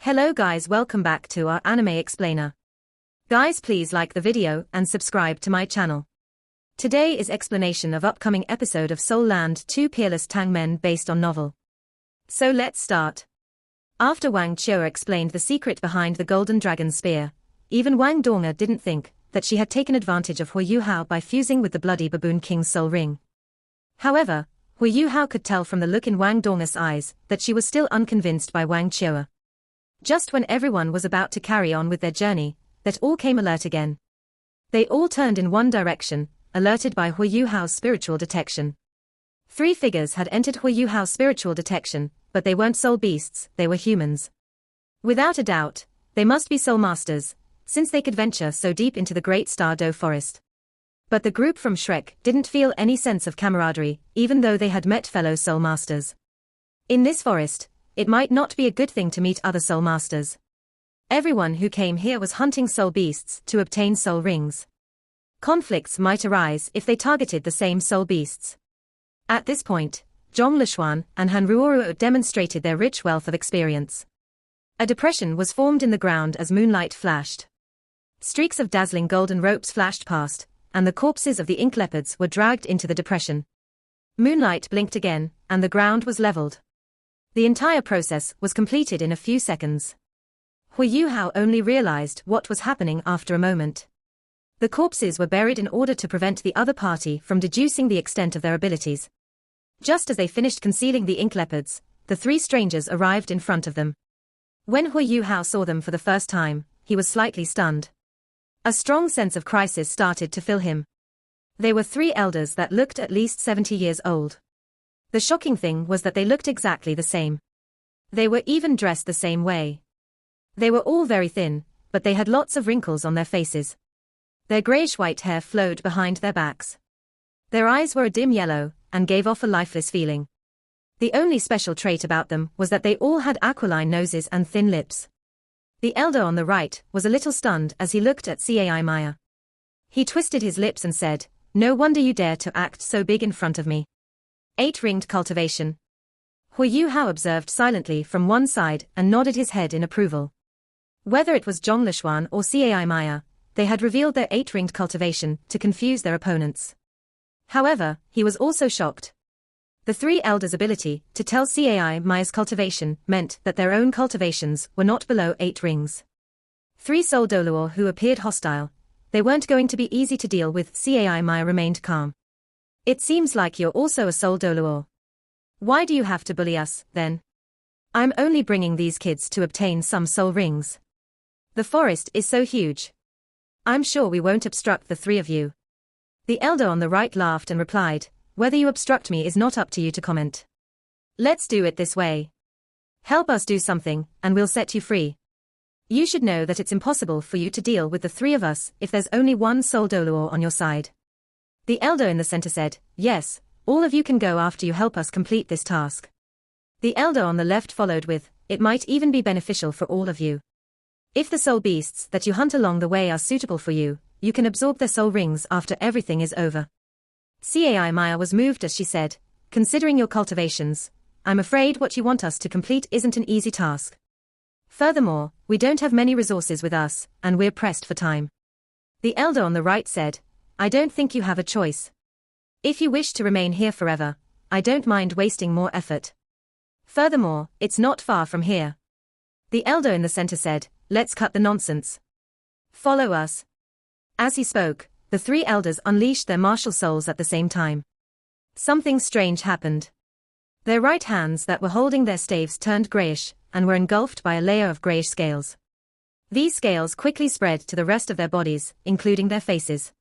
Hello guys, welcome back to our anime explainer. Guys, please like the video and subscribe to my channel. Today is explanation of upcoming episode of Soul Land 2 Peerless Tang Men based on novel. So let's start. After Wang Qiu explained the secret behind the golden dragon spear, even Wang Donga didn't think that she had taken advantage of Hu Yuhao by fusing with the bloody baboon king's soul ring. However, Hu Yuhao could tell from the look in Wang Donga's eyes that she was still unconvinced by Wang Qiu. Just when everyone was about to carry on with their journey, that all came alert again. They all turned in one direction, alerted by Hu Yuhao's spiritual detection. 3 figures had entered Hu Yuhao's spiritual detection, but they weren't soul beasts, they were humans. Without a doubt, they must be soul masters, since they could venture so deep into the great Star Do forest. But the group from Shrek didn't feel any sense of camaraderie, even though they had met fellow soul masters. In this forest, it might not be a good thing to meet other soul masters. Everyone who came here was hunting soul beasts to obtain soul rings. Conflicts might arise if they targeted the same soul beasts. At this point, Zhong Lishuan and Han Ruoruo demonstrated their rich wealth of experience. A depression was formed in the ground as moonlight flashed. Streaks of dazzling golden ropes flashed past, and the corpses of the ink leopards were dragged into the depression. Moonlight blinked again, and the ground was leveled. The entire process was completed in a few seconds. Hu Yuhao only realized what was happening after a moment. The corpses were buried in order to prevent the other party from deducing the extent of their abilities. Just as they finished concealing the ink leopards, the 3 strangers arrived in front of them. When Hu Yuhao saw them for the first time, he was slightly stunned. A strong sense of crisis started to fill him. They were 3 elders that looked at least 70 years old. The shocking thing was that they looked exactly the same. They were even dressed the same way. They were all very thin, but they had lots of wrinkles on their faces. Their grayish-white hair flowed behind their backs. Their eyes were a dim yellow, and gave off a lifeless feeling. The only special trait about them was that they all had aquiline noses and thin lips. The elder on the right was a little stunned as he looked at Cai Maya. He twisted his lips and said, "No wonder you dare to act so big in front of me." 8-ringed cultivation. Hu Yuhao observed silently from one side and nodded his head in approval. Whether it was Zhong Lishuan or Cai Maya, they had revealed their 8-ringed cultivation to confuse their opponents. However, he was also shocked. The 3 elders' ability to tell Cai Maya's cultivation meant that their own cultivations were not below 8 rings. 3 Soul Doluor who appeared hostile. They weren't going to be easy to deal with. Cai Maya remained calm. "It seems like you're also a Soul Doluor. Why do you have to bully us, then? I'm only bringing these kids to obtain some soul rings. The forest is so huge. I'm sure we won't obstruct the 3 of you." The elder on the right laughed and replied, "Whether you obstruct me is not up to you to comment. Let's do it this way. Help us do something, and we'll set you free. You should know that it's impossible for you to deal with the 3 of us if there's only one Soul Doluor on your side." The elder in the center said, "Yes, all of you can go after you help us complete this task." The elder on the left followed with, "It might even be beneficial for all of you. If the soul beasts that you hunt along the way are suitable for you, you can absorb their soul rings after everything is over." Cai Maya was moved as she said, "Considering your cultivations, I'm afraid what you want us to complete isn't an easy task. Furthermore, we don't have many resources with us, and we're pressed for time." The elder on the right said, "I don't think you have a choice. If you wish to remain here forever, I don't mind wasting more effort. Furthermore, it's not far from here." The elder in the center said, "Let's cut the nonsense. Follow us." As he spoke, the 3 elders unleashed their martial souls at the same time. Something strange happened. Their right hands that were holding their staves turned grayish, and were engulfed by a layer of grayish scales. These scales quickly spread to the rest of their bodies, including their faces.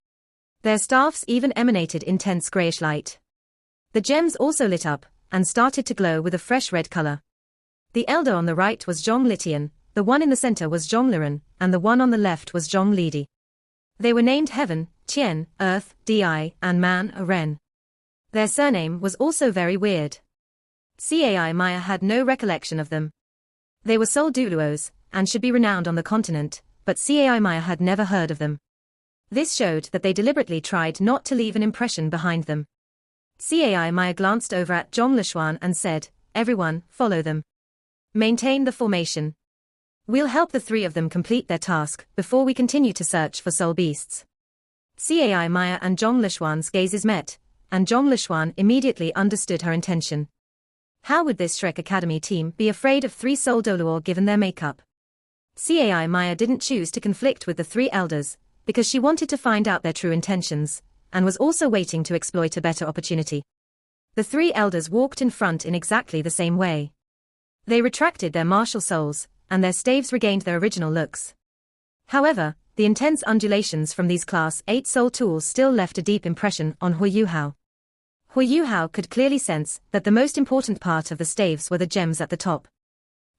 Their staffs even emanated intense grayish light. The gems also lit up, and started to glow with a fresh red color. The elder on the right was Zhong Litian, the one in the center was Zhong Liren, and the one on the left was Zhong Lidi. They were named Heaven, Tien, Earth, Di, and Man, Ren. Their surname was also very weird. Cai Maya had no recollection of them. They were Soul Doluos, and should be renowned on the continent, but Cai Maya had never heard of them. This showed that they deliberately tried not to leave an impression behind them. Cai Maya glanced over at Zhong Lishuan and said, "Everyone, follow them. Maintain the formation." We'll help the three of them complete their task before we continue to search for soul beasts. Cai Maya and Zhong Lishuan's gazes met, and Zhong Lishuan immediately understood her intention. How would this Shrek Academy team be afraid of three soul Doluor given their makeup? Cai Maya didn't choose to conflict with the three elders, because she wanted to find out their true intentions, and was also waiting to exploit a better opportunity. The three elders walked in front in exactly the same way. They retracted their martial souls, and their staves regained their original looks. However, the intense undulations from these Class 8 soul tools still left a deep impression on Hu Yuhao. Hu Yuhao could clearly sense that the most important part of the staves were the gems at the top.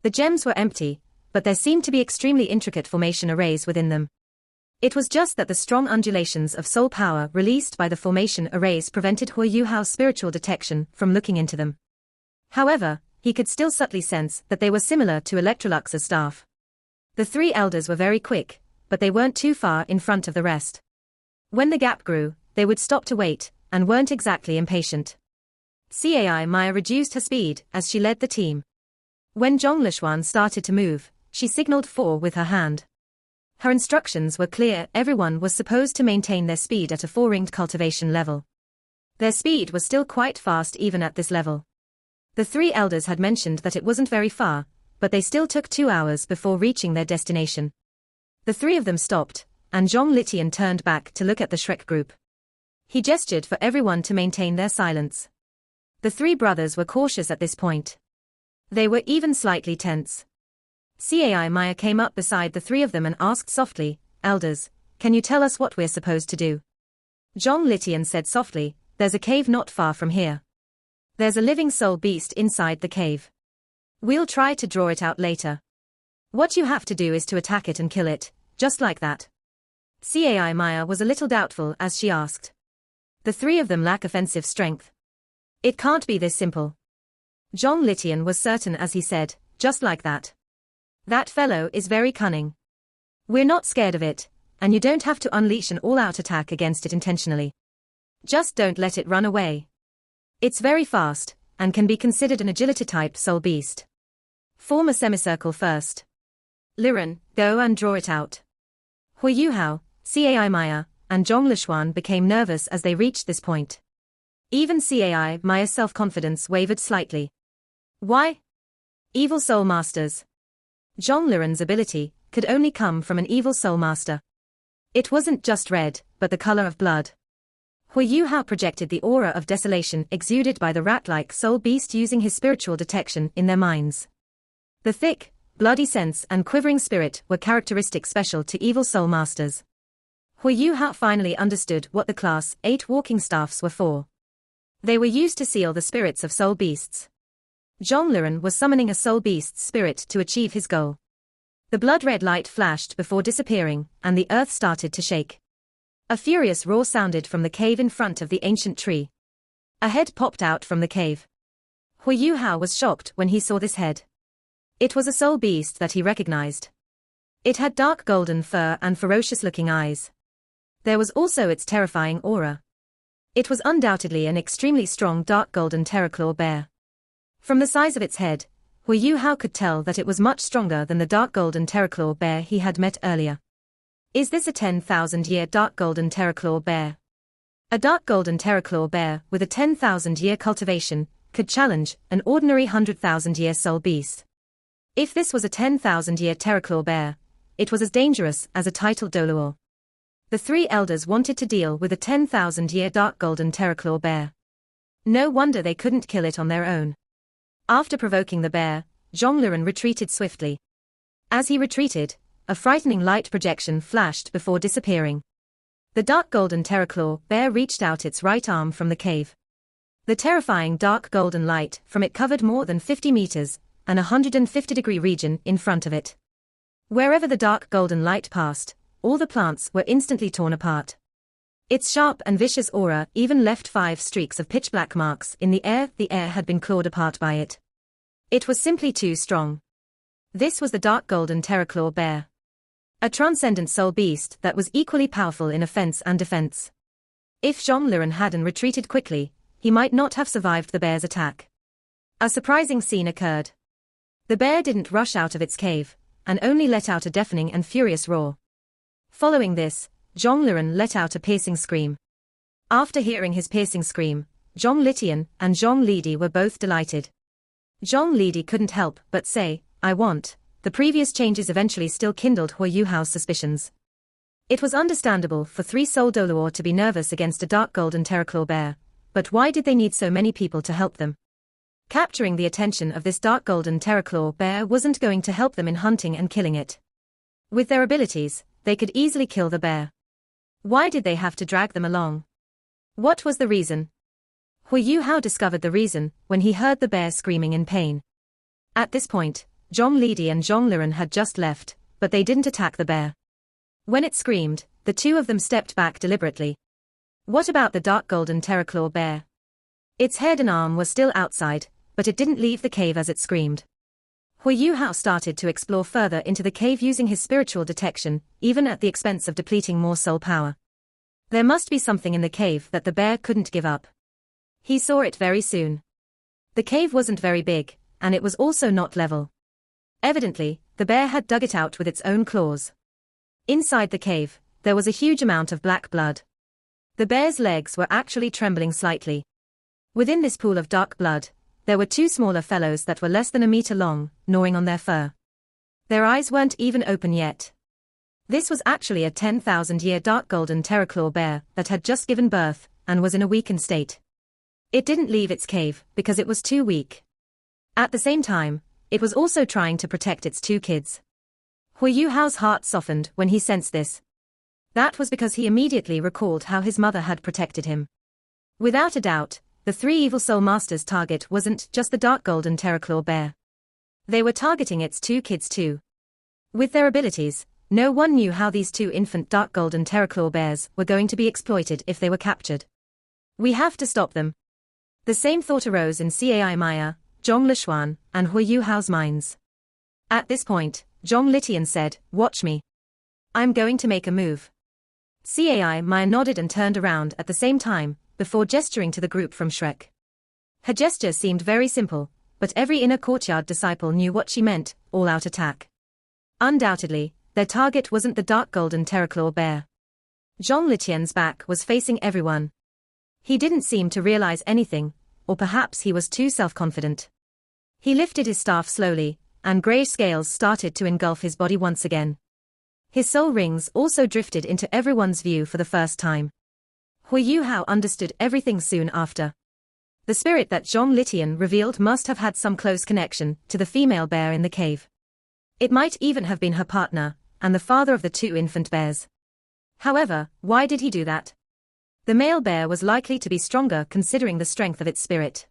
The gems were empty, but there seemed to be extremely intricate formation arrays within them. It was just that the strong undulations of soul power released by the formation arrays prevented Hu Yuhao's spiritual detection from looking into them. However, he could still subtly sense that they were similar to Electrolux's staff. The three elders were very quick, but they weren't too far in front of the rest. When the gap grew, they would stop to wait, and weren't exactly impatient. Cai Maya reduced her speed as she led the team. When Zhong Lishuan started to move, she signaled 4 with her hand. Her instructions were clear: everyone was supposed to maintain their speed at a 4-ringed cultivation level. Their speed was still quite fast even at this level. The three elders had mentioned that it wasn't very far, but they still took 2 hours before reaching their destination. The three of them stopped, and Zhong Litian turned back to look at the Shrek group. He gestured for everyone to maintain their silence. The three brothers were cautious at this point. They were even slightly tense. Cai Maya came up beside the three of them and asked softly, "Elders, can you tell us what we're supposed to do?" Zhong Litian said softly, "There's a cave not far from here. There's a living soul beast inside the cave. We'll try to draw it out later. What you have to do is to attack it and kill it, just like that." Cai Maya was a little doubtful as she asked. The three of them lack offensive strength. It can't be this simple. Zhong Litian was certain as he said, "Just like that. That fellow is very cunning. We're not scared of it, and you don't have to unleash an all-out attack against it intentionally. Just don't let it run away. It's very fast, and can be considered an agility-type soul beast. Form a semicircle first. Liren, go and draw it out." Hu Yuhao, Cai Maya, and Zhong Lishuan became nervous as they reached this point. Even Cai Maya's self-confidence wavered slightly. Why? Evil soul masters. Zhong Liren's ability could only come from an evil soul master. It wasn't just red, but the color of blood. Hu Yuhao projected the aura of desolation exuded by the rat-like soul beast using his spiritual detection in their minds. The thick, bloody sense and quivering spirit were characteristics special to evil soul masters. Hu Yuhao finally understood what the Class 8 walking staffs were for. They were used to seal the spirits of soul beasts. Zhong Liren was summoning a soul beast's spirit to achieve his goal. The blood-red light flashed before disappearing, and the earth started to shake. A furious roar sounded from the cave in front of the ancient tree. A head popped out from the cave. Hu Yuhao was shocked when he saw this head. It was a soul beast that he recognized. It had dark golden fur and ferocious-looking eyes. There was also its terrifying aura. It was undoubtedly an extremely strong dark golden terraclaw bear. From the size of its head, Hu Yuhao could tell that it was much stronger than the dark golden terraclaw bear he had met earlier. Is this a 10,000-year dark golden terraclaw bear? A dark golden terraclaw bear with a 10,000-year cultivation could challenge an ordinary 100,000-year soul beast. If this was a 10,000-year terraclaw bear, it was as dangerous as a titled Doluor. The three elders wanted to deal with a 10,000-year dark golden terraclaw bear. No wonder they couldn't kill it on their own. After provoking the bear, Zhong Liren retreated swiftly. As he retreated, a frightening light projection flashed before disappearing. The dark golden terraclaw bear reached out its right arm from the cave. The terrifying dark golden light from it covered more than 50 meters, and a 150-degree region in front of it. Wherever the dark golden light passed, all the plants were instantly torn apart. Its sharp and vicious aura even left 5 streaks of pitch-black marks in the air had been clawed apart by it. It was simply too strong. This was the dark golden terraclaw bear. A transcendent soul beast that was equally powerful in offense and defense. If Zhong Liren hadn't retreated quickly, he might not have survived the bear's attack. A surprising scene occurred. The bear didn't rush out of its cave, and only let out a deafening and furious roar. Following this, Zhong Liren let out a piercing scream. After hearing his piercing scream, Zhong Litian and Zhong Lidi were both delighted. Zhong Lidi couldn't help but say, "I want." The previous changes eventually still kindled Hui Yuhao's suspicions. It was understandable for three Soul Doluor to be nervous against a dark golden terraclaw bear, but why did they need so many people to help them? Capturing the attention of this dark golden terraclaw bear wasn't going to help them in hunting and killing it. With their abilities, they could easily kill the bear. Why did they have to drag them along? What was the reason? Hui Yuhao discovered the reason when he heard the bear screaming in pain. At this point, Zhong Lidi and Zhong Liren had just left, but they didn't attack the bear. When it screamed, the two of them stepped back deliberately. What about the dark golden terraclaw bear? Its head and arm were still outside, but it didn't leave the cave as it screamed. Hui Yuhao started to explore further into the cave using his spiritual detection, even at the expense of depleting more soul power. There must be something in the cave that the bear couldn't give up. He saw it very soon. The cave wasn't very big, and it was also not level. Evidently, the bear had dug it out with its own claws. Inside the cave, there was a huge amount of black blood. The bear's legs were actually trembling slightly. Within this pool of dark blood, there were two smaller fellows that were less than a meter long, gnawing on their fur. Their eyes weren't even open yet. This was actually a 10,000-year dark golden terraclaw bear that had just given birth, and was in a weakened state. It didn't leave its cave, because it was too weak. At the same time, it was also trying to protect its two kids. Hui Yuhao's heart softened when he sensed this. That was because he immediately recalled how his mother had protected him. Without a doubt, the three evil soul masters' target wasn't just the dark golden terraclaw bear. They were targeting its two kids too. With their abilities, no one knew how these two infant dark golden terraclaw bears were going to be exploited if they were captured. We have to stop them. The same thought arose in Cai Maya, Zhong Lishuan, and Hui Yuhao's minds. At this point, Zhong Litian said, "Watch me. I'm going to make a move." Cai Maya nodded and turned around at the same time, before gesturing to the group from Shrek. Her gesture seemed very simple, but every inner courtyard disciple knew what she meant: all-out attack. Undoubtedly, their target wasn't the dark golden terraclaw bear. Zhong Litian's back was facing everyone. He didn't seem to realize anything, or perhaps he was too self-confident. He lifted his staff slowly, and grey scales started to engulf his body once again. His soul rings also drifted into everyone's view for the first time. Hui Yuhao understood everything soon after. The spirit that Zhong Litian revealed must have had some close connection to the female bear in the cave. It might even have been her partner, and the father of the two infant bears. However, why did he do that? The male bear was likely to be stronger considering the strength of its spirit.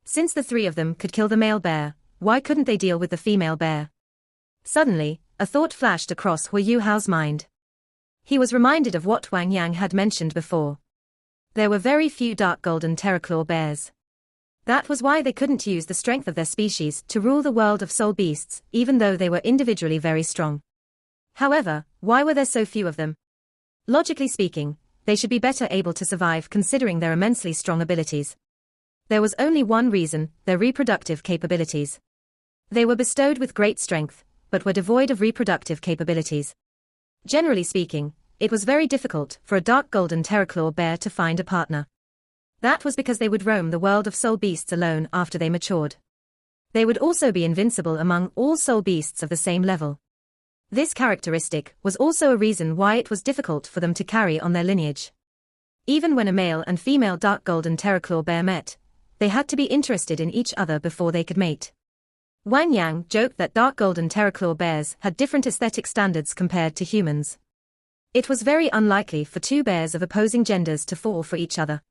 Since the three of them could kill the male bear, why couldn't they deal with the female bear? Suddenly, a thought flashed across Hui Yuhao's mind. He was reminded of what Wang Yang had mentioned before. There were very few dark golden terraclaw bears. That was why they couldn't use the strength of their species to rule the world of soul beasts, even though they were individually very strong. However, why were there so few of them? Logically speaking, they should be better able to survive considering their immensely strong abilities. There was only one reason: their reproductive capabilities. They were bestowed with great strength, but were devoid of reproductive capabilities. Generally speaking, it was very difficult for a dark golden terraclaw bear to find a partner. That was because they would roam the world of soul beasts alone after they matured. They would also be invincible among all soul beasts of the same level. This characteristic was also a reason why it was difficult for them to carry on their lineage. Even when a male and female dark golden terraclaw bear met, they had to be interested in each other before they could mate. Wang Yang joked that dark golden terraclaw bears had different aesthetic standards compared to humans. It was very unlikely for two bears of opposing genders to fall for each other.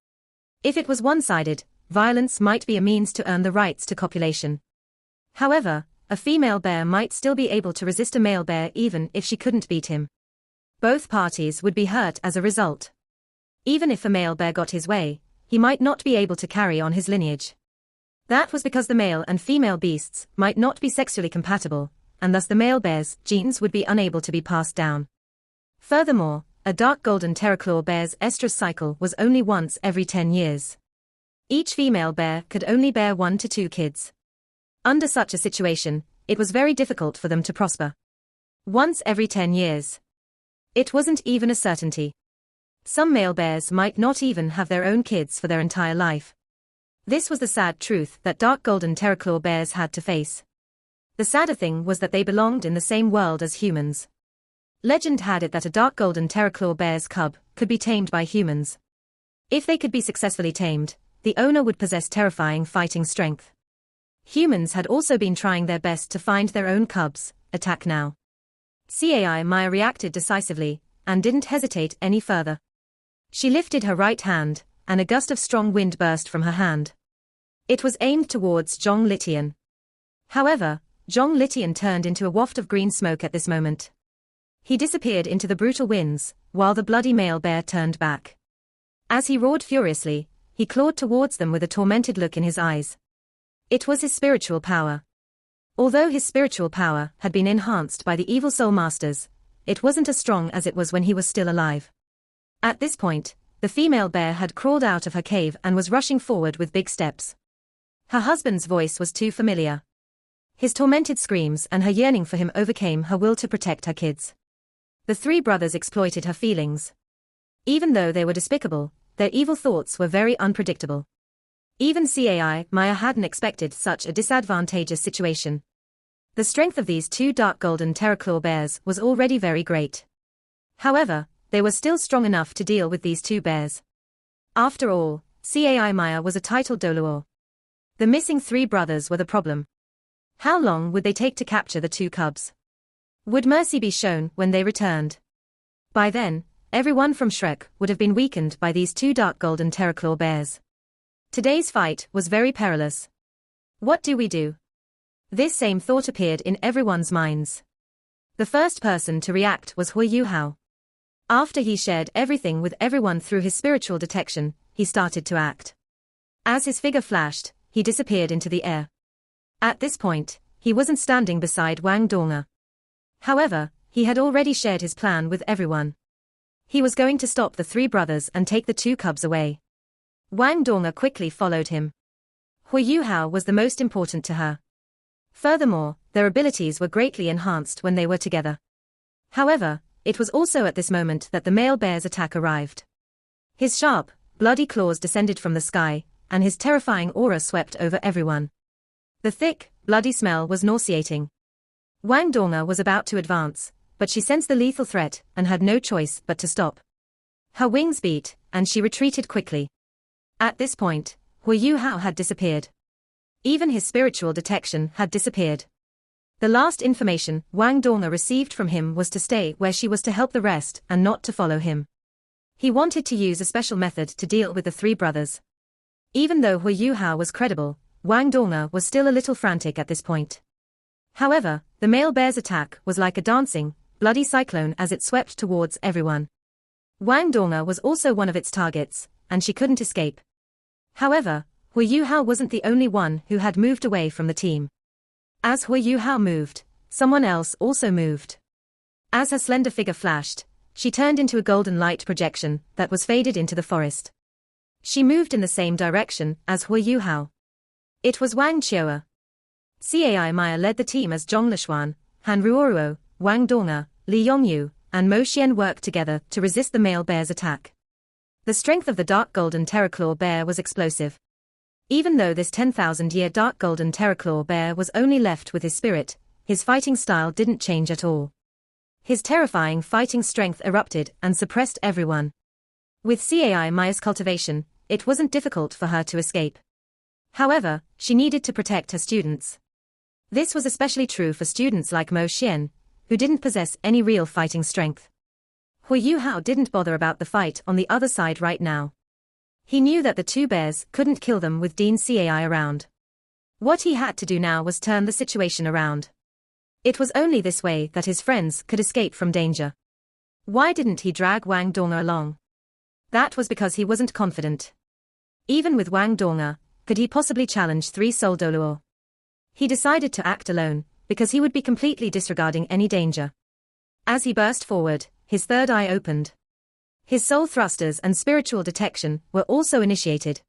If it was one-sided, violence might be a means to earn the rights to copulation. However, a female bear might still be able to resist a male bear even if she couldn't beat him. Both parties would be hurt as a result. Even if a male bear got his way, he might not be able to carry on his lineage. That was because the male and female beasts might not be sexually compatible, and thus the male bear's genes would be unable to be passed down. Furthermore, a dark golden terraclaw bear's estrus cycle was only once every 10 years. Each female bear could only bear 1 to 2 kids. Under such a situation, it was very difficult for them to prosper. Once every 10 years. It wasn't even a certainty. Some male bears might not even have their own kids for their entire life. This was the sad truth that dark golden terraclaw bears had to face. The sadder thing was that they belonged in the same world as humans. Legend had it that a dark golden terraclaw bear's cub could be tamed by humans. If they could be successfully tamed, the owner would possess terrifying fighting strength. Humans had also been trying their best to find their own cubs. Attack now. Cai Maya reacted decisively, and didn't hesitate any further. She lifted her right hand, and a gust of strong wind burst from her hand. It was aimed towards Zhong Litian. However, Zhong Litian turned into a waft of green smoke at this moment. He disappeared into the brutal winds, while the bloody male bear turned back. As he roared furiously, he clawed towards them with a tormented look in his eyes. It was his spiritual power. Although his spiritual power had been enhanced by the evil soul masters, it wasn't as strong as it was when he was still alive. At this point, the female bear had crawled out of her cave and was rushing forward with big steps. Her husband's voice was too familiar. His tormented screams and her yearning for him overcame her will to protect her kids. The three brothers exploited her feelings. Even though they were despicable, their evil thoughts were very unpredictable. Even Cai Maya hadn't expected such a disadvantageous situation. The strength of these two dark golden terraclaw bears was already very great. However, they were still strong enough to deal with these two bears. After all, Cai Maya was a titled Doluo. The missing three brothers were the problem. How long would they take to capture the two cubs? Would mercy be shown when they returned? By then, everyone from Shrek would have been weakened by these two dark golden terraclaw bears. Today's fight was very perilous. What do we do? This same thought appeared in everyone's minds. The first person to react was Hui Yuhao. After he shared everything with everyone through his spiritual detection, he started to act. As his figure flashed, he disappeared into the air. At this point, he wasn't standing beside Wang Donga. However, he had already shared his plan with everyone. He was going to stop the three brothers and take the two cubs away. Wang Donga quickly followed him. Hui Yuhao was the most important to her. Furthermore, their abilities were greatly enhanced when they were together. However, it was also at this moment that the male bear's attack arrived. His sharp, bloody claws descended from the sky, and his terrifying aura swept over everyone. The thick, bloody smell was nauseating. Wang Donga was about to advance, but she sensed the lethal threat and had no choice but to stop. Her wings beat, and she retreated quickly. At this point, Hui Yuhao had disappeared. Even his spiritual detection had disappeared. The last information Wang Donga received from him was to stay where she was to help the rest and not to follow him. He wanted to use a special method to deal with the three brothers. Even though Hui Yuhao was credible, Wang Donga was still a little frantic at this point. However, the male bear's attack was like a dancing, bloody cyclone as it swept towards everyone. Wang Donga was also one of its targets, and she couldn't escape. However, Hui Yuhao wasn't the only one who had moved away from the team. As Hui Yuhao moved, someone else also moved. As her slender figure flashed, she turned into a golden light projection that was faded into the forest. She moved in the same direction as Hui Yuhao. It was Wang Chioa. Cai Maya led the team as Zhong Lishuan, Han Ruoruo, Wang Donga, Li Yongyu, and Mo Xian worked together to resist the male bear's attack. The strength of the dark golden terraclaw bear was explosive. Even though this 10,000-year dark golden terraclaw bear was only left with his spirit, his fighting style didn't change at all. His terrifying fighting strength erupted and suppressed everyone. With Cai Maya's cultivation, it wasn't difficult for her to escape. However, she needed to protect her students. This was especially true for students like Mo Xian, who didn't possess any real fighting strength. Hui Yuhao didn't bother about the fight on the other side right now. He knew that the two bears couldn't kill them with Dean Cai around. What he had to do now was turn the situation around. It was only this way that his friends could escape from danger. Why didn't he drag Wang Donga along? That was because he wasn't confident. Even with Wang Donga, could he possibly challenge three Soul Doluo? He decided to act alone, because he would be completely disregarding any danger. As he burst forward, his third eye opened. His soul thrusters and spiritual detection were also initiated.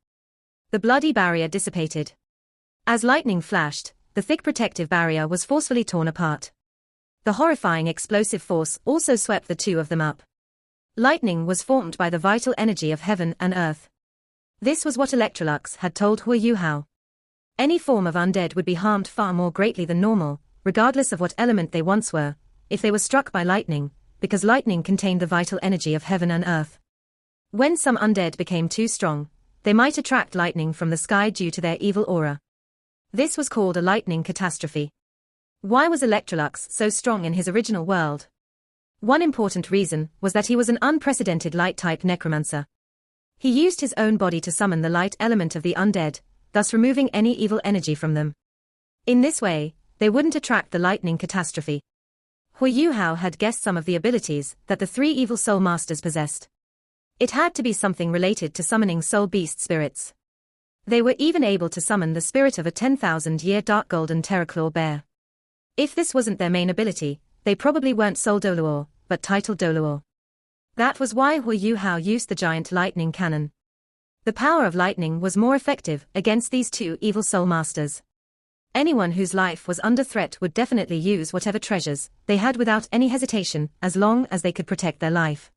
The bloody barrier dissipated. As lightning flashed, the thick protective barrier was forcefully torn apart. The horrifying explosive force also swept the two of them up. Lightning was formed by the vital energy of heaven and earth. This was what Electrolux had told Hu Yuhao. Any form of undead would be harmed far more greatly than normal, regardless of what element they once were, if they were struck by lightning, because lightning contained the vital energy of heaven and earth. When some undead became too strong, they might attract lightning from the sky due to their evil aura. This was called a lightning catastrophe. Why was Electrolux so strong in his original world? One important reason was that he was an unprecedented light-type necromancer. He used his own body to summon the light element of the undead, thus removing any evil energy from them. In this way, they wouldn't attract the lightning catastrophe. Hu Yuhao had guessed some of the abilities that the three evil soul masters possessed. It had to be something related to summoning soul beast spirits. They were even able to summon the spirit of a 10,000-year dark golden terraclaw bear. If this wasn't their main ability, they probably weren't soul Doluor, but titled Doluor. That was why Hu Yuhao used the giant lightning cannon. The power of lightning was more effective against these two evil soul masters. Anyone whose life was under threat would definitely use whatever treasures they had without any hesitation, as long as they could protect their life.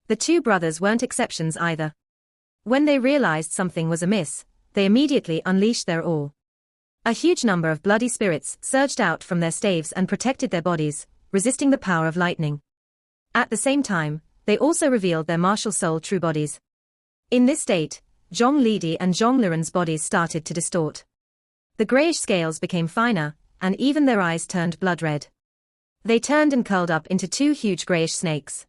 The two brothers weren't exceptions either. When they realized something was amiss, they immediately unleashed their all. A huge number of bloody spirits surged out from their staves and protected their bodies, resisting the power of lightning. At the same time, they also revealed their martial soul true bodies. In this state, Zhong Lidi and Zhong Liren's bodies started to distort. The grayish scales became finer, and even their eyes turned blood red. They turned and curled up into two huge grayish snakes.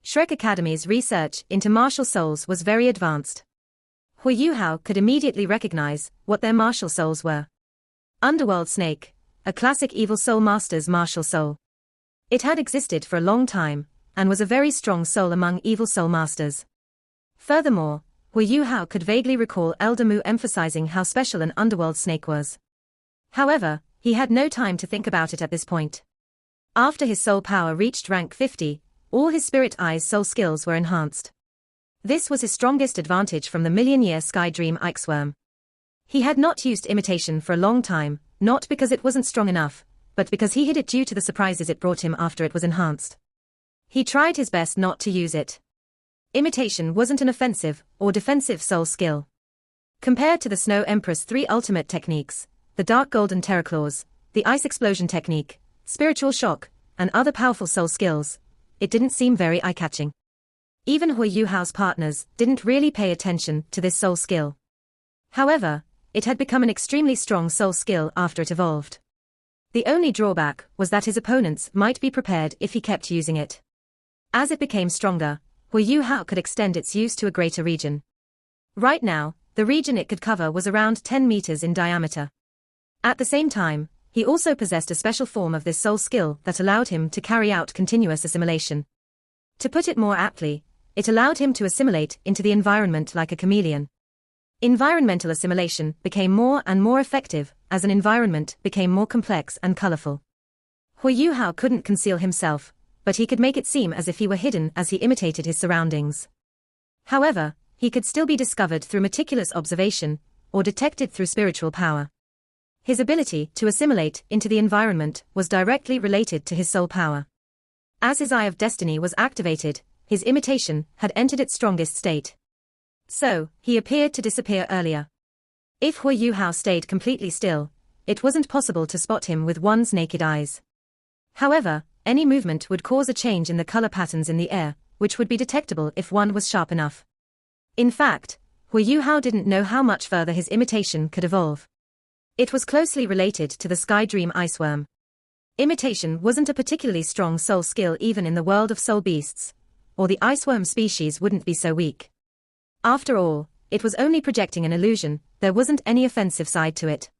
Shrek Academy's research into martial souls was very advanced. Hu Yuhao could immediately recognize what their martial souls were. Underworld Snake, a classic evil soul master's martial soul. It had existed for a long time, and was a very strong soul among evil soul masters. Furthermore, Hu Yuhao could vaguely recall Elder Mu emphasizing how special an underworld snake was. However, he had no time to think about it at this point. After his soul power reached rank 50, all his spirit eyes soul skills were enhanced. This was his strongest advantage from the million-year Sky Dream Ixworm. He had not used imitation for a long time, not because it wasn't strong enough, but because he hid it due to the surprises it brought him after it was enhanced. He tried his best not to use it. Imitation wasn't an offensive or defensive soul skill. Compared to the Snow Empress 3 ultimate techniques, the Dark Golden Terraclaws, the Ice Explosion technique, Spiritual Shock, and other powerful soul skills, it didn't seem very eye-catching. Even Hu Yuhao's partners didn't really pay attention to this soul skill. However, it had become an extremely strong soul skill after it evolved. The only drawback was that his opponents might be prepared if he kept using it. As it became stronger, Hu Yuhao could extend its use to a greater region. Right now, the region it could cover was around 10 meters in diameter. At the same time, he also possessed a special form of this soul skill that allowed him to carry out continuous assimilation. To put it more aptly, it allowed him to assimilate into the environment like a chameleon. Environmental assimilation became more and more effective as an environment became more complex and colorful. Hu Yuhao couldn't conceal himself, but he could make it seem as if he were hidden as he imitated his surroundings. However, he could still be discovered through meticulous observation, or detected through spiritual power. His ability to assimilate into the environment was directly related to his soul power. As his Eye of Destiny was activated, his imitation had entered its strongest state. So, he appeared to disappear earlier. If Hu Yuhao stayed completely still, it wasn't possible to spot him with one's naked eyes. However, any movement would cause a change in the color patterns in the air, which would be detectable if one was sharp enough. In fact, Hu Yuhao didn't know how much further his imitation could evolve. It was closely related to the Sky Dream Iceworm. Imitation wasn't a particularly strong soul skill even in the world of soul beasts, or the iceworm species wouldn't be so weak. After all, it was only projecting an illusion, there wasn't any offensive side to it.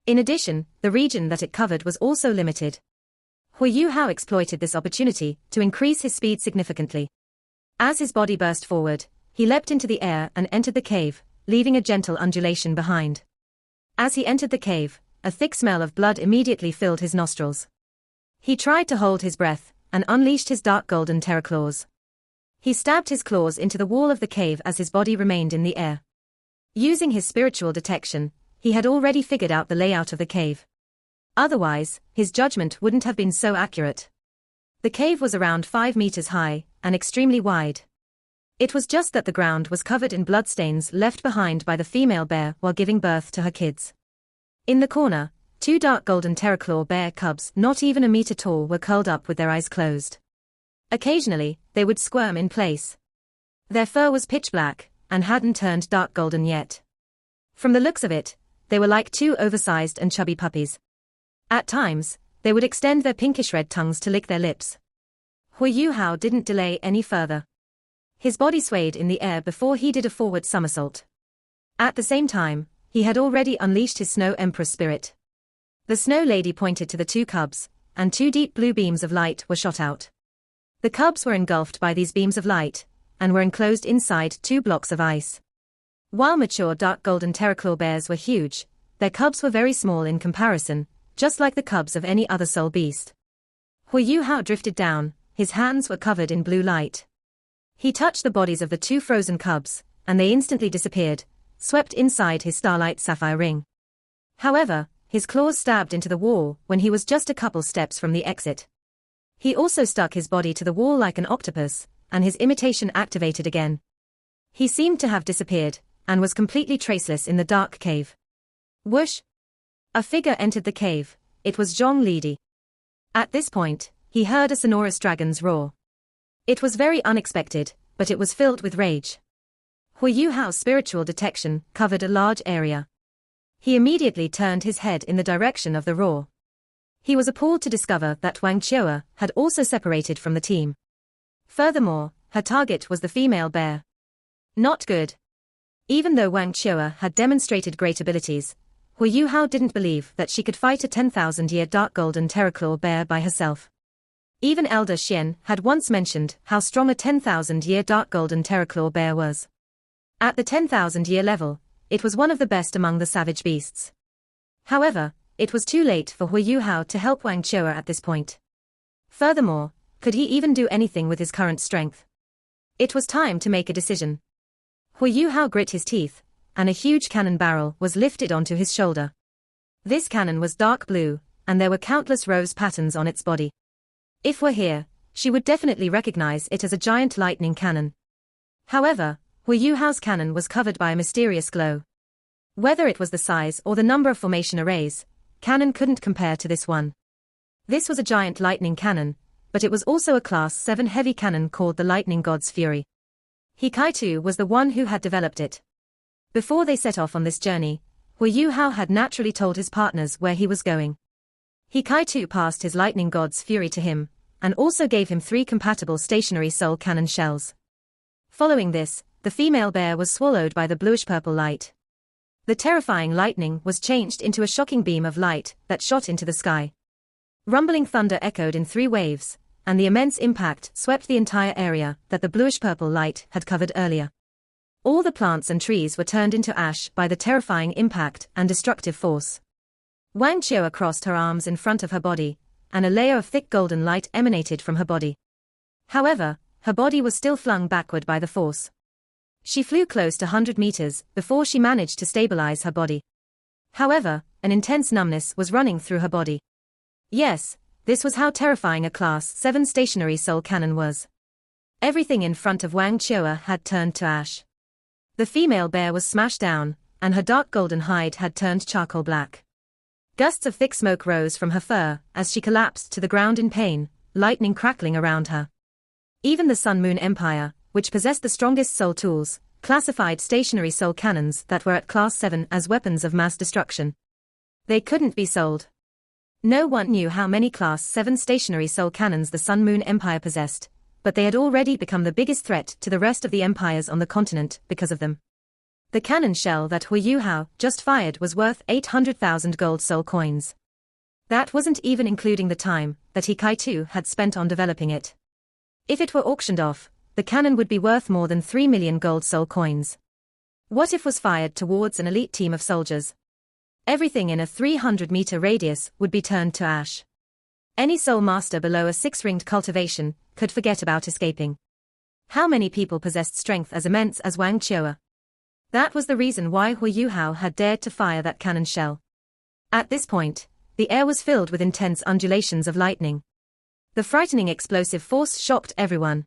In addition, the region that it covered was also limited. Hu Yuhao exploited this opportunity to increase his speed significantly. As his body burst forward, he leapt into the air and entered the cave, leaving a gentle undulation behind. As he entered the cave, a thick smell of blood immediately filled his nostrils. He tried to hold his breath, and unleashed his dark golden terraclaws. He stabbed his claws into the wall of the cave as his body remained in the air. Using his spiritual detection, he had already figured out the layout of the cave. Otherwise, his judgment wouldn't have been so accurate. The cave was around 5 meters high and extremely wide. It was just that the ground was covered in bloodstains left behind by the female bear while giving birth to her kids. In the corner, 2 dark golden terraclaw bear cubs not even a meter tall were curled up with their eyes closed. Occasionally, they would squirm in place. Their fur was pitch black and hadn't turned dark golden yet. From the looks of it, they were like 2 oversized and chubby puppies. At times, they would extend their pinkish-red tongues to lick their lips. Hui Yuhao didn't delay any further. His body swayed in the air before he did a forward somersault. At the same time, he had already unleashed his Snow Empress spirit. The Snow Lady pointed to the 2 cubs, and 2 deep blue beams of light were shot out. The cubs were engulfed by these beams of light, and were enclosed inside 2 blocks of ice. While mature dark golden terraclaw bears were huge, their cubs were very small in comparison, just like the cubs of any other soul beast. Hui Yuhao drifted down, his hands were covered in blue light. He touched the bodies of the 2 frozen cubs, and they instantly disappeared, swept inside his starlight sapphire ring. However, his claws stabbed into the wall when he was just a couple steps from the exit. He also stuck his body to the wall like an octopus, and his imitation activated again. He seemed to have disappeared, and was completely traceless in the dark cave. Whoosh! A figure entered the cave. It was Zhong Lidi. At this point, he heard a sonorous dragon's roar. It was very unexpected, but it was filled with rage. Hui Yuhao's spiritual detection covered a large area. He immediately turned his head in the direction of the roar. He was appalled to discover that Wang Qiu'er had also separated from the team. Furthermore, her target was the female bear. Not good. Even though Wang Qiu'er had demonstrated great abilities, Hui Yuhao didn't believe that she could fight a 10,000-year dark golden terraclaw bear by herself. Even Elder Xian had once mentioned how strong a 10,000-year dark golden terraclaw bear was. At the 10,000-year level, it was one of the best among the savage beasts. However, it was too late for Hui Yuhao to help Wang Qiu'er at this point. Furthermore, could he even do anything with his current strength? It was time to make a decision. Hui Yuhao grit his teeth, and a huge cannon barrel was lifted onto his shoulder. This cannon was dark blue, and there were countless rose patterns on its body. If were here, she would definitely recognize it as a giant lightning cannon. However, Hui Yuhao's cannon was covered by a mysterious glow. Whether it was the size or the number of formation arrays, cannon couldn't compare to this one. This was a giant lightning cannon, but it was also a Class 7 heavy cannon called the Lightning God's Fury. He Kaitu was the one who had developed it. Before they set off on this journey, Hui Yuhao had naturally told his partners where he was going. He Kaitu passed his Lightning God's Fury to him, and also gave him 3 compatible stationary soul cannon shells. Following this, the female bear was swallowed by the bluish-purple light. The terrifying lightning was changed into a shocking beam of light that shot into the sky. Rumbling thunder echoed in 3 waves, and the immense impact swept the entire area that the bluish-purple light had covered earlier. All the plants and trees were turned into ash by the terrifying impact and destructive force. Wang Qiu'er crossed her arms in front of her body, and a layer of thick golden light emanated from her body. However, her body was still flung backward by the force. She flew close to 100 meters before she managed to stabilize her body. However, an intense numbness was running through her body. Yes, this was how terrifying a Class 7 stationary soul cannon was. Everything in front of Wang Qiu'er had turned to ash. The female bear was smashed down, and her dark golden hide had turned charcoal black. Gusts of thick smoke rose from her fur as she collapsed to the ground in pain, lightning crackling around her. Even the Sun Moon Empire, which possessed the strongest soul tools, classified stationary soul cannons that were at Class 7 as weapons of mass destruction. They couldn't be sold. No one knew how many Class 7 stationary soul cannons the Sun Moon Empire possessed, but they had already become the biggest threat to the rest of the empires on the continent because of them. The cannon shell that Hui Yuhao just fired was worth 800,000 gold soul coins. That wasn't even including the time that He Kaitu had spent on developing it. If it were auctioned off, the cannon would be worth more than 3 million gold soul coins. What if was fired towards an elite team of soldiers? Everything in a 300-meter radius would be turned to ash. Any soul master below a 6-ringed cultivation could forget about escaping. How many people possessed strength as immense as Wang Qiu'er? That was the reason why Hui Yuhao had dared to fire that cannon shell. At this point, the air was filled with intense undulations of lightning. The frightening explosive force shocked everyone.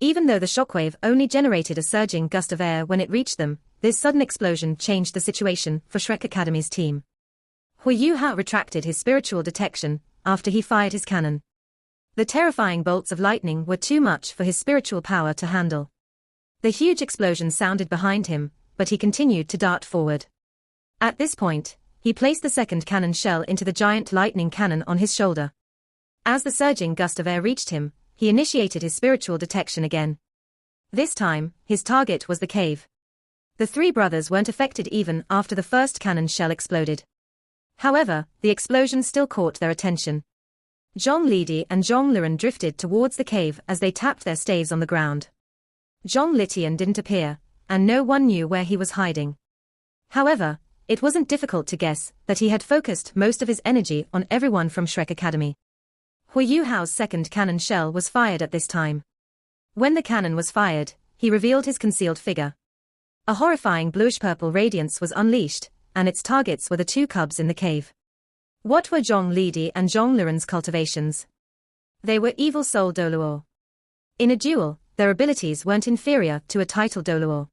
Even though the shockwave only generated a surging gust of air when it reached them, this sudden explosion changed the situation for Shrek Academy's team. Hui Yuhao retracted his spiritual detection after he fired his cannon. The terrifying bolts of lightning were too much for his spiritual power to handle. The huge explosion sounded behind him, but he continued to dart forward. At this point, he placed the second cannon shell into the giant lightning cannon on his shoulder. As the surging gust of air reached him, he initiated his spiritual detection again. This time, his target was the cave. The three brothers weren't affected even after the first cannon shell exploded. However, the explosion still caught their attention. Zhong Lidi and Zhong Liren drifted towards the cave as they tapped their staves on the ground. Zhong Litian didn't appear, and no one knew where he was hiding. However, it wasn't difficult to guess that he had focused most of his energy on everyone from Shrek Academy. Hui Yuhao's second cannon shell was fired at this time. When the cannon was fired, he revealed his concealed figure. A horrifying bluish-purple radiance was unleashed, and its targets were the two cubs in the cave. What were Zhong Lidi and Zhong Liren's cultivations? They were evil soul Doluo. In a duel, their abilities weren't inferior to a title Doluo.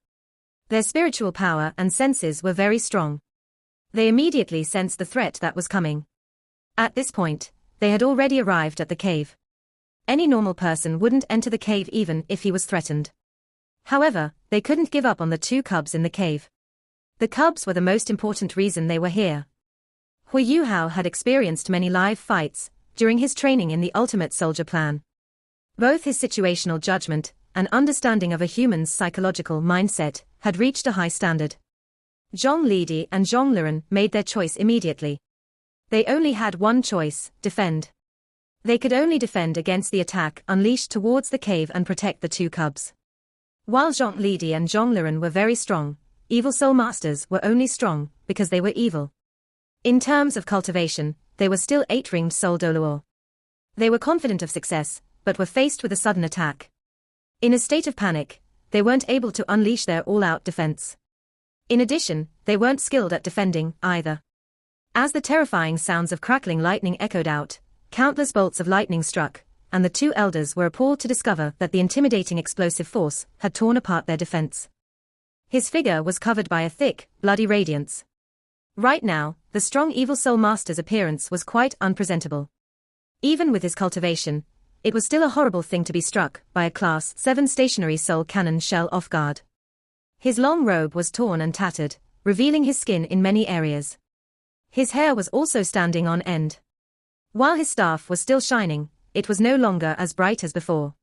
Their spiritual power and senses were very strong. They immediately sensed the threat that was coming. At this point, they had already arrived at the cave. Any normal person wouldn't enter the cave even if he was threatened. However, they couldn't give up on the two cubs in the cave. The cubs were the most important reason they were here. Hui Yuhao had experienced many live fights during his training in the Ultimate Soldier Plan. Both his situational judgment and understanding of a human's psychological mindset had reached a high standard. Zhong Lidi and Zhong Liren made their choice immediately. They only had one choice: defend. They could only defend against the attack unleashed towards the cave and protect the two cubs. While Zhong Lidi and Zhong Liren were very strong, evil soul masters were only strong because they were evil. In terms of cultivation, they were still 8-ringed soul Doluo. They were confident of success, but were faced with a sudden attack. In a state of panic, they weren't able to unleash their all-out defense. In addition, they weren't skilled at defending, either. As the terrifying sounds of crackling lightning echoed out, countless bolts of lightning struck, and the two elders were appalled to discover that the intimidating explosive force had torn apart their defense. His figure was covered by a thick, bloody radiance. Right now, the strong evil soul master's appearance was quite unpresentable. Even with his cultivation, it was still a horrible thing to be struck by a Class 7 stationary soul cannon shell off guard. His long robe was torn and tattered, revealing his skin in many areas. His hair was also standing on end. While his staff was still shining, it was no longer as bright as before.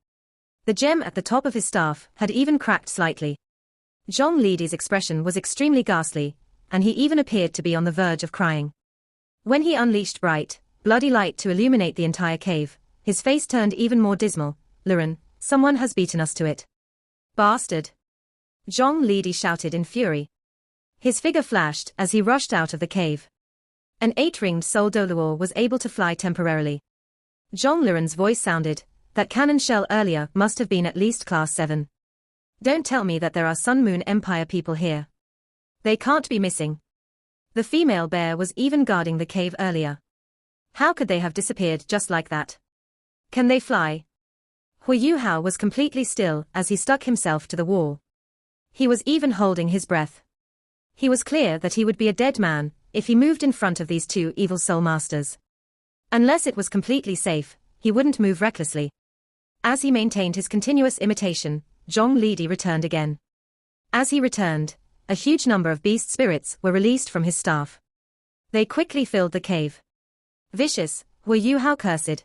The gem at the top of his staff had even cracked slightly. Zhong Lidi's expression was extremely ghastly, and he even appeared to be on the verge of crying. When he unleashed bright, bloody light to illuminate the entire cave, his face turned even more dismal. "Liren, someone has beaten us to it. Bastard!" Zhong Lidi shouted in fury. His figure flashed as he rushed out of the cave. An 8-ringed soul Doluo was able to fly temporarily. Zhong Liren's voice sounded, "That cannon shell earlier must have been at least Class 7. Don't tell me that there are Sun Moon Empire people here. They can't be missing. The female bear was even guarding the cave earlier. How could they have disappeared just like that? Can they fly?" Hui Yuhao was completely still as he stuck himself to the wall. He was even holding his breath. He was clear that he would be a dead man if he moved in front of these two evil soul masters. Unless it was completely safe, he wouldn't move recklessly. As he maintained his continuous imitation, Zhong Lidi returned again. As he returned, a huge number of beast spirits were released from his staff. They quickly filled the cave. "Vicious," Hui Yuhao cursed.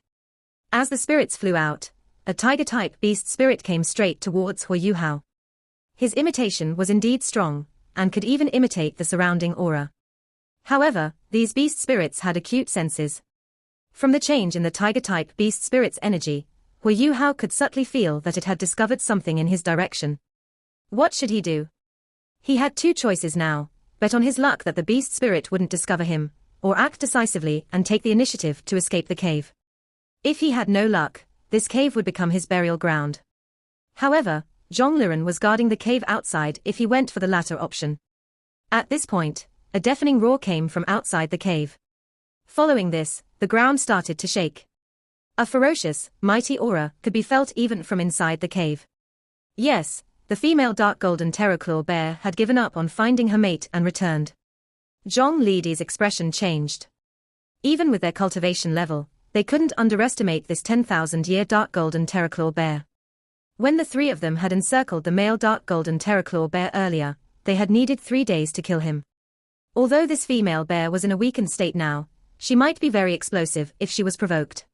As the spirits flew out, a tiger-type beast spirit came straight towards Hui Yuhao. His imitation was indeed strong, and could even imitate the surrounding aura. However, these beast spirits had acute senses. From the change in the tiger-type beast spirit's energy, Hui Yuhao could subtly feel that it had discovered something in his direction. What should he do? He had two choices now: bet on his luck that the beast spirit wouldn't discover him, or act decisively and take the initiative to escape the cave. If he had no luck, this cave would become his burial ground. However, Zhong Liren was guarding the cave outside if he went for the latter option. At this point, a deafening roar came from outside the cave. Following this, the ground started to shake. A ferocious, mighty aura could be felt even from inside the cave. Yes, the female dark golden terraclaw bear had given up on finding her mate and returned. Zhong Lidi's expression changed. Even with their cultivation level, they couldn't underestimate this 10,000-year dark golden terraclaw bear. When the three of them had encircled the male dark golden terraclaw bear earlier, they had needed 3 days to kill him. Although this female bear was in a weakened state now, she might be very explosive if she was provoked.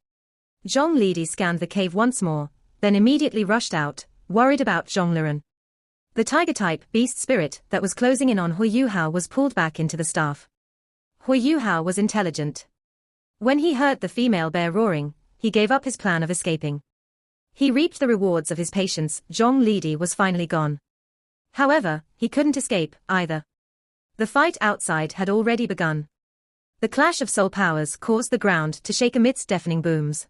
Zhong Lidi scanned the cave once more, then immediately rushed out, worried about Zhong Liren. The tiger-type beast spirit that was closing in on Hui Yuhao was pulled back into the staff. Hui Yuhao was intelligent. When he heard the female bear roaring, he gave up his plan of escaping. He reaped the rewards of his patience. Zhong Lidi was finally gone. However, he couldn't escape, either. The fight outside had already begun. The clash of soul powers caused the ground to shake amidst deafening booms.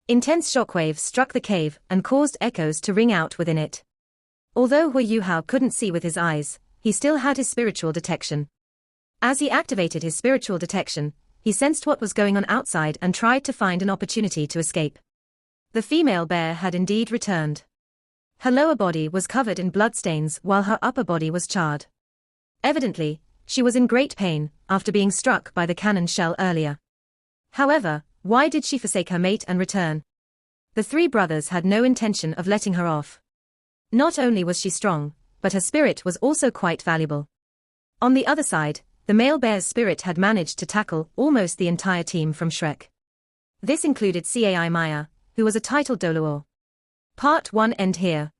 Intense shockwaves struck the cave and caused echoes to ring out within it. Although Hui Yuhao couldn't see with his eyes, he still had his spiritual detection. As he activated his spiritual detection, he sensed what was going on outside and tried to find an opportunity to escape. The female bear had indeed returned. Her lower body was covered in bloodstains while her upper body was charred. Evidently, she was in great pain after being struck by the cannon shell earlier. However, why did she forsake her mate and return? The three brothers had no intention of letting her off. Not only was she strong, but her spirit was also quite valuable. On the other side, the male bear's spirit had managed to tackle almost the entire team from Shrek. This included Cai Maya, who was a titled Doluo. Part 1 end here.